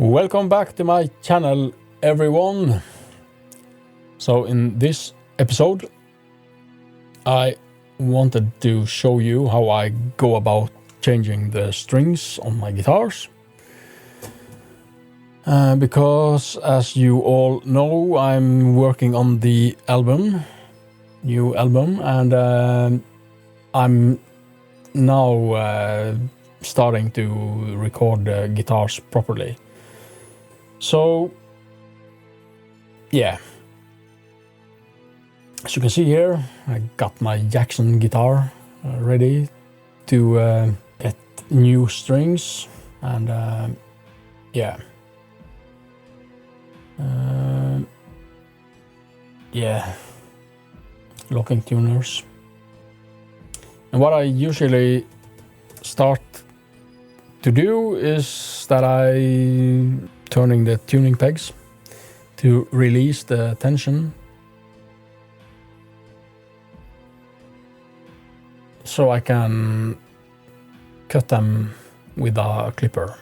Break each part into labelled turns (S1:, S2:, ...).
S1: Welcome back to my channel, everyone. So in this episode I wanted to show you how I go about changing the strings on my guitars, because as you all know, I'm working on the new album, and I'm now starting to record the guitars properly. So yeah, as you can see here, I got my Jackson guitar ready to get new strings, and yeah, locking tuners. And what I usually start to do is that I turning the tuning pegs to release the tension, so I can cut them with a clipper.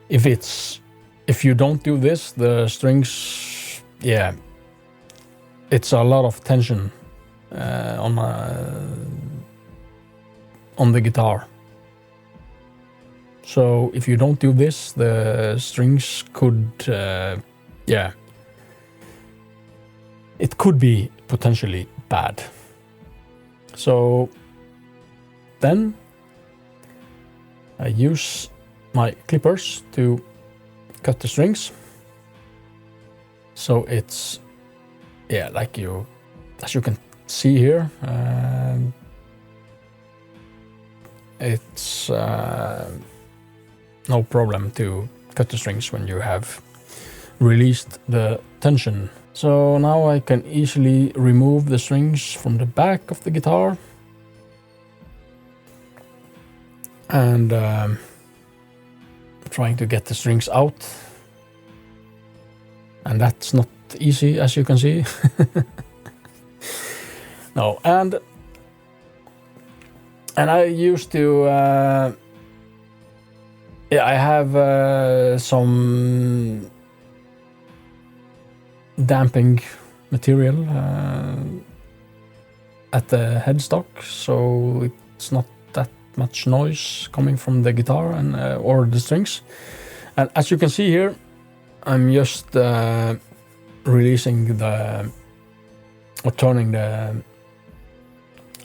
S1: If you don't do this, the strings, it's a lot of tension on the guitar. So if you don't do this, the strings could, it could be potentially bad. So then I use my clippers to cut the strings. So it's, like as you can see here, it's no problem to cut the strings when you have released the tension. So now I can easily remove the strings from the back of the guitar, and trying to get the strings out, and that's not easy, as you can see. No, and I used to I have some damping material at the headstock, so it's not that much noise coming from the guitar and or the strings. And as you can see here, I'm just releasing or turning the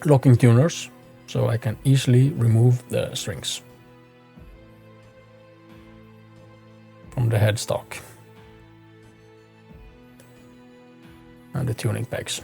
S1: locking tuners, so I can easily remove the strings from the headstock and the tuning pegs.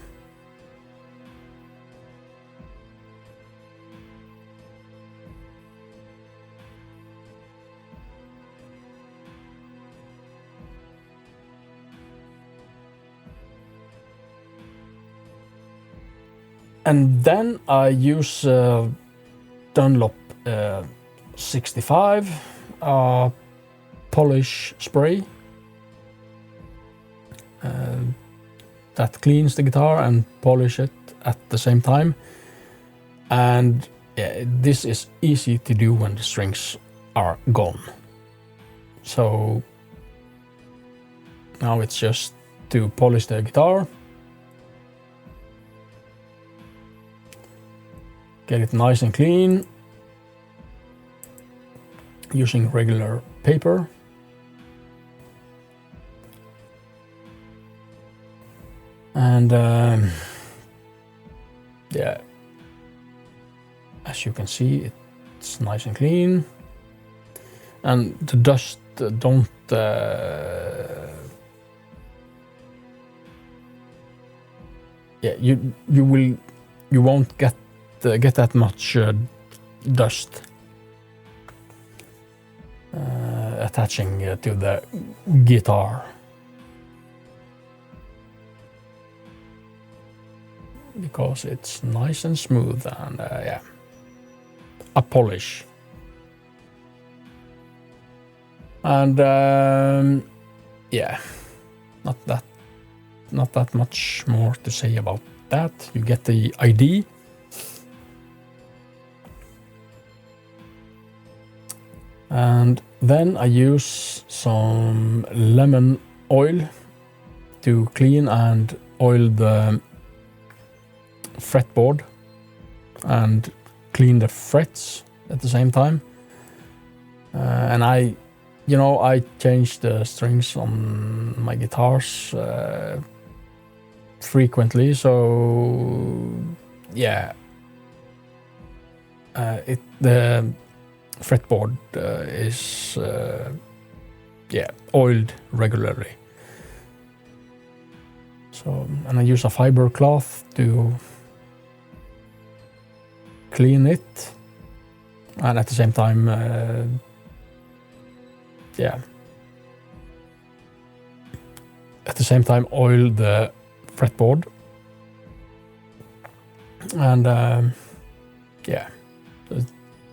S1: And then I use Dunlop 65 polish spray that cleans the guitar and polish it at the same time. And this is easy to do when the strings are gone. So now it's just to polish the guitar, get it nice and clean using regular paper. And as you can see, it's nice and clean, and the dust don't you won't get that much dust attaching to the guitar, because it's nice and smooth, and a polish. And not that much more to say about that. You get the ID. And then I use some lemon oil to clean and oil the fretboard and clean the frets at the same time. And I change the strings on my guitars frequently, so yeah, the fretboard is oiled regularly. So, and I use a fiber cloth to clean it, and at the same time, oil the fretboard, and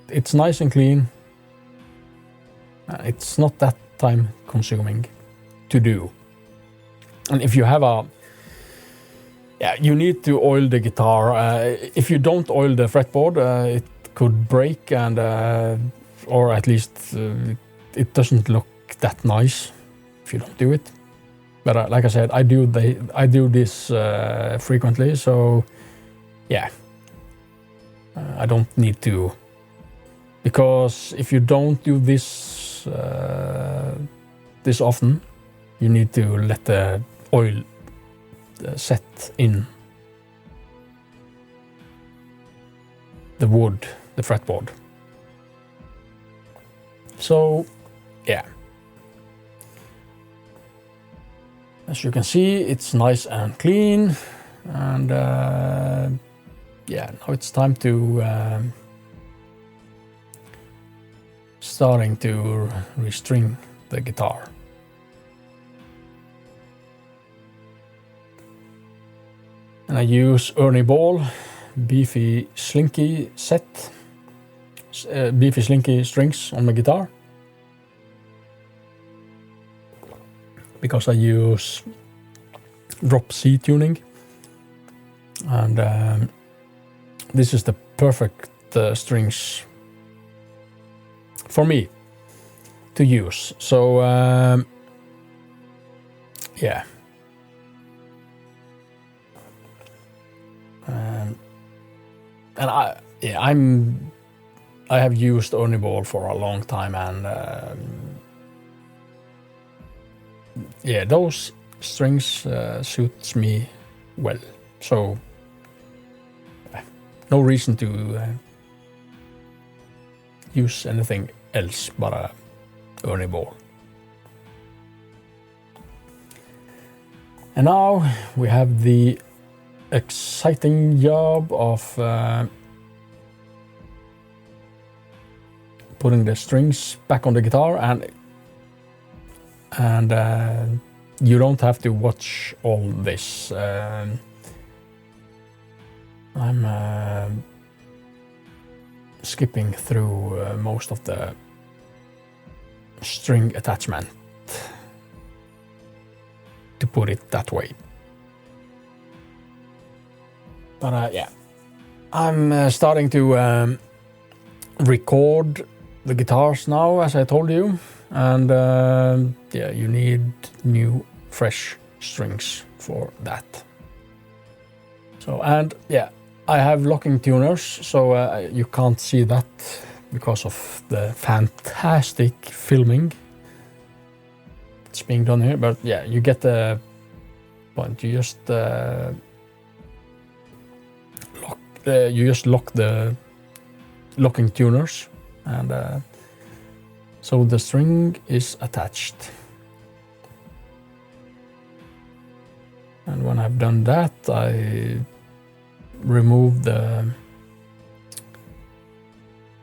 S1: it's nice and clean. It's not that time consuming to do. And if you have you need to oil the guitar. If you don't oil the fretboard, it could break, and or at least it doesn't look that nice if you don't do it. But like I said, I do this frequently, so yeah, I don't need to. Because if you don't do this this often, you need to let the oil set in the wood, the fretboard. So yeah, as you can see, it's nice and clean, and now it's time to starting to restring the guitar. And I use Ernie Ball Beefy Slinky set, Beefy Slinky strings on my guitar, because I use drop C tuning, and this is the perfect strings for me to use. So yeah. And I have used Ernie Ball for a long time, and those strings suits me well. So no reason to use anything else but Ernie Ball. And now we have the exciting job of putting the strings back on the guitar, and you don't have to watch all this. I'm skipping through most of the string attachment, to put it that way. But I'm starting to record the guitars now, as I told you, and you need new, fresh strings for that. So, and I have locking tuners, so you can't see that because of the fantastic filming that's being done here. But you get the point. You just lock the locking tuners, and so the string is attached. And when I've done that, I remove the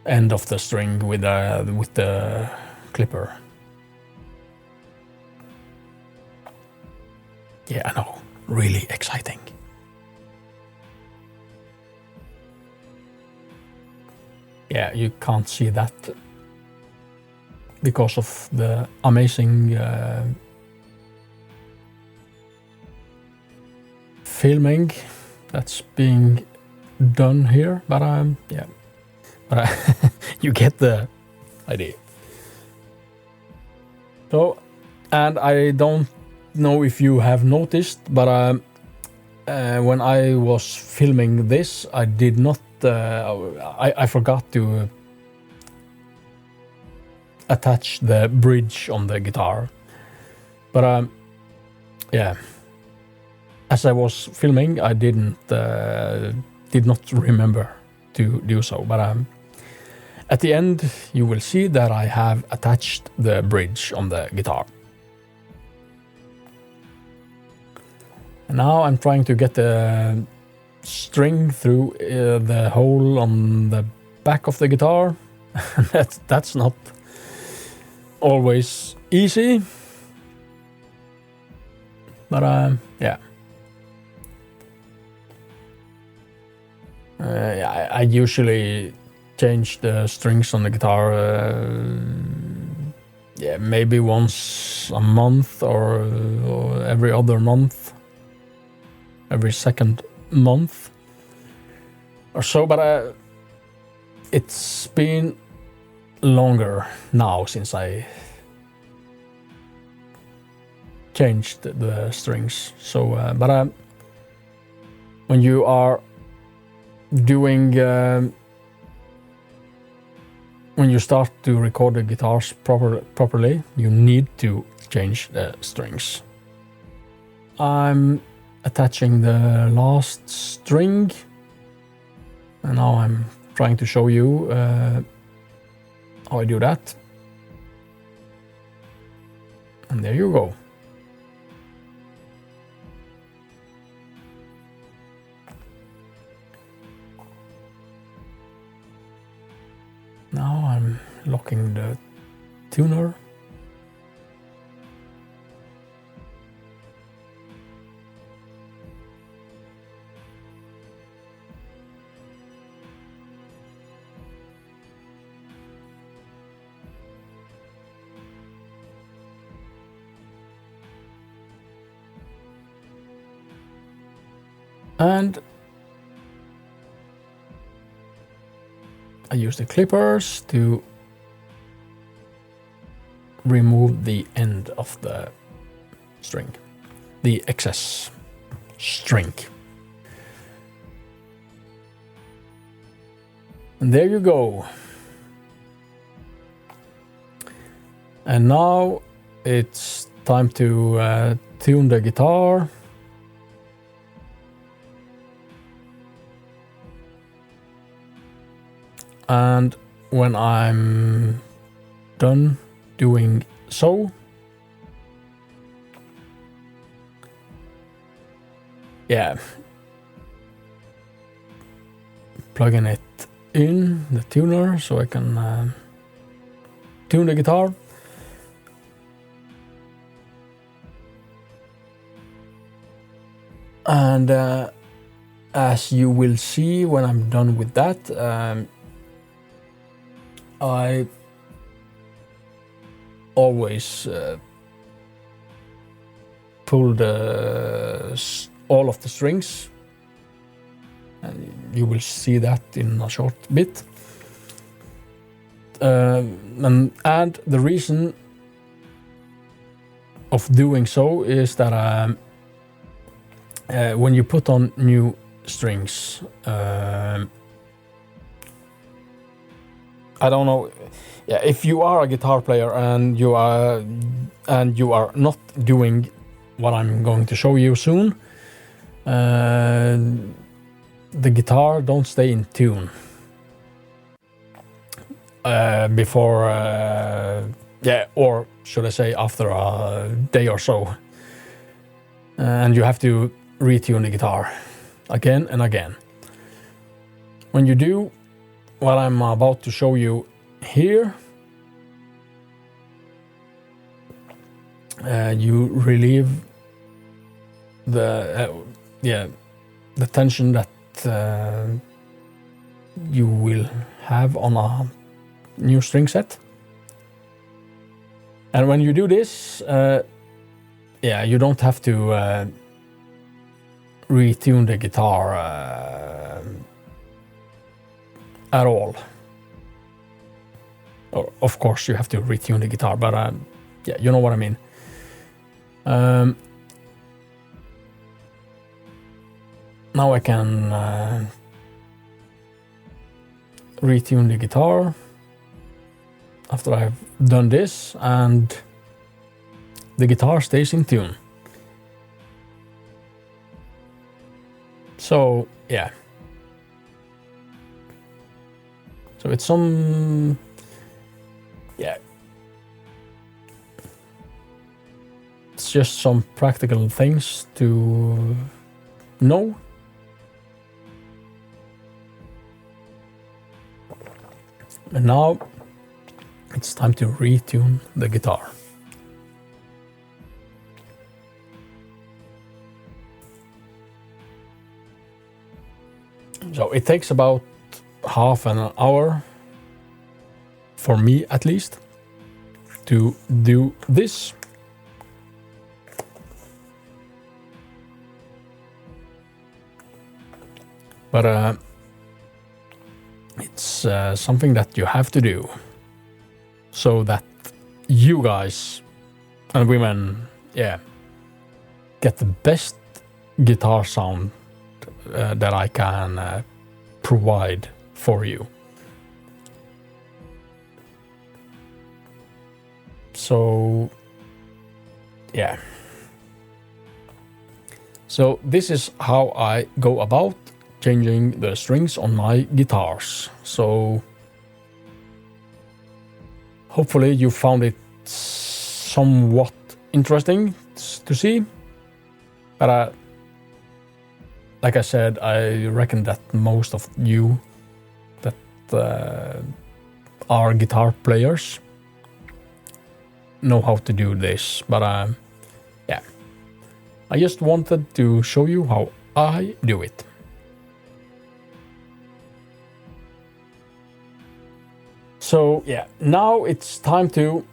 S1: end of the string with the clipper. Yeah, I know, really exciting. Yeah, you can't see that because of the amazing filming that's being done here, but you get the idea. So, and I don't know if you have noticed, but when I was filming this, I did not. I forgot to attach the bridge on the guitar. But yeah, as I was filming, I did not remember to do so. But at the end, you will see that I have attached the bridge on the guitar. And now I'm trying to get the string through the hole on the back of the guitar. That's not always easy. But yeah. I usually change the strings on the guitar maybe once a month or every other month, every second month or so. But it's been longer now since I changed the strings. So but when you are doing when you start to record the guitars properly, you need to change the strings. I'm attaching the last string, and now I'm trying to show you how I do that. And there you go. Now I'm locking the tuner. And I use the clippers to remove the end of the string, the excess string. And there you go. And now it's time to tune the guitar. And when I'm done doing so, plugging it in the tuner so I can tune the guitar. And as you will see when I'm done with that, I always pull all of the strings, and you will see that in a short bit. And the reason of doing so is that when you put on new strings, I don't know. Yeah, if you are a guitar player and you are not doing what I'm going to show you soon, the guitar don't stay in tune before, or should I say after a day or so, and you have to retune the guitar again and again. When you do what I'm about to show you here, you relieve the tension that you will have on a new string set. And when you do this, you don't have to retune the guitar at all. Of course you have to retune the guitar, but yeah, you know what I mean. Now I can retune the guitar after I've done this, and the guitar stays in tune. So yeah, so it's some, yeah, it's just some practical things to know. And now it's time to retune the guitar. So it takes about half an hour, for me at least, to do this. But it's something that you have to do so that you guys and women, yeah, get the best guitar sound that I can provide for you. So yeah, so this is how I go about changing the strings on my guitars. So hopefully you found it somewhat interesting to see. But like I said, I reckon that most of you that are guitar players know how to do this. But yeah, I just wanted to show you how I do it. So yeah, now it's time to,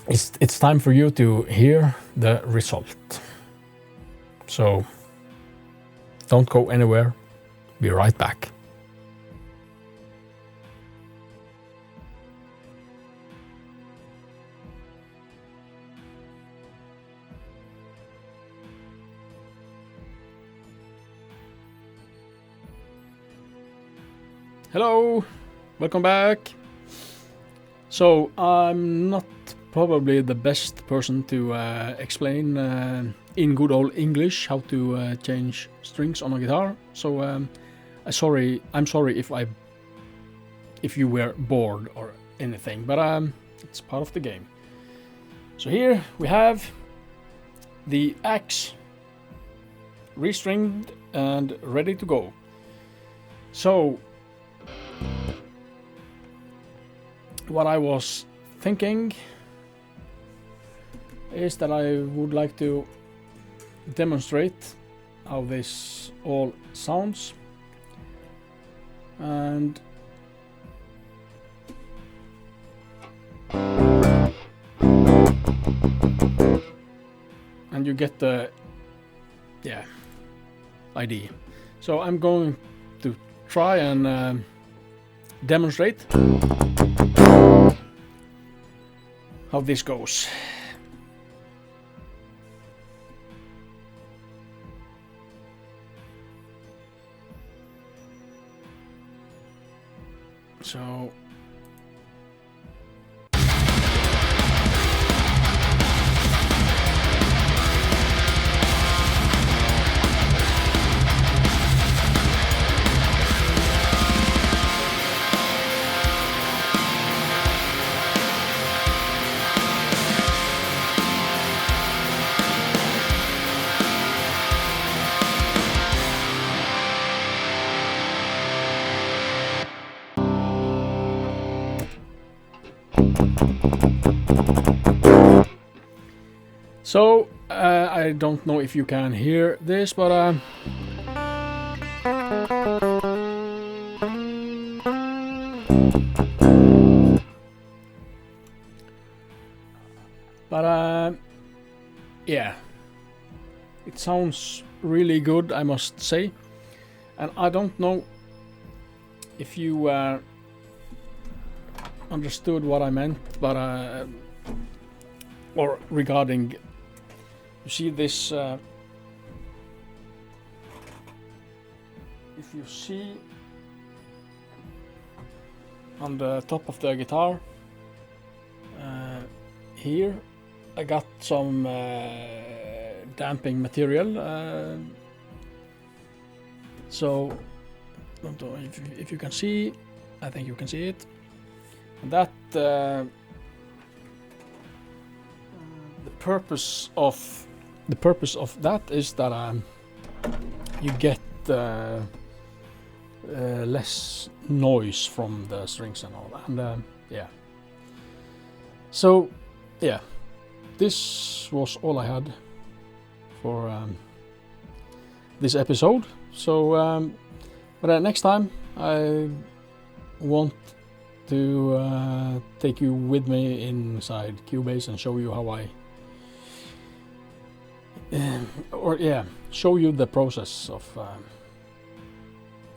S1: it's time for you to hear the result. So don't go anywhere. Be right back. Hello, welcome back. So I'm not probably the best person to explain in good old English how to change strings on a guitar. So I'm sorry if you were bored or anything, but it's part of the game. So here we have the axe restringed and ready to go. So what I was thinking is that I would like to demonstrate how this all sounds, and you get the idea. So I'm going to try and demonstrate how this goes. So I don't know if you can hear this, but yeah, it sounds really good, I must say. And I don't know if you understood what I meant, but or regarding, you see this, if you see on the top of the guitar here, I got some damping material, so don't know if you can see. I think you can see it. And that the purpose of that is that you get less noise from the strings and all that. And yeah. So yeah, this was all I had for this episode. So but next time I want to take you with me inside Cubase and show you how I show you the process of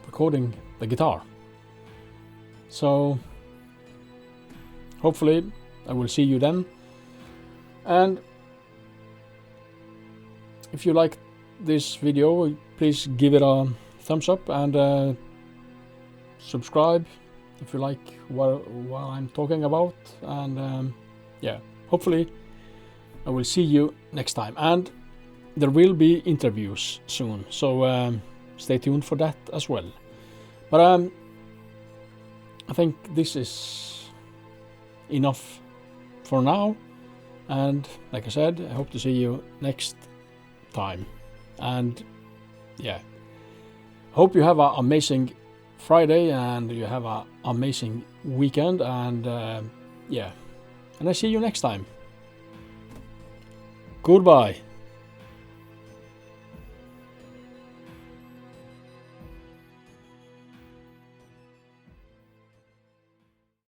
S1: recording the guitar. So hopefully I will see you then, and if you like this video, please give it a thumbs up and subscribe if you like what I'm talking about. And yeah, hopefully I will see you next time, and there will be interviews soon, so stay tuned for that as well. But I think this is enough for now, and like I said, I hope to see you next time. And yeah, hope you have an amazing Friday and you have an amazing weekend, and yeah, and I see you next time. Goodbye.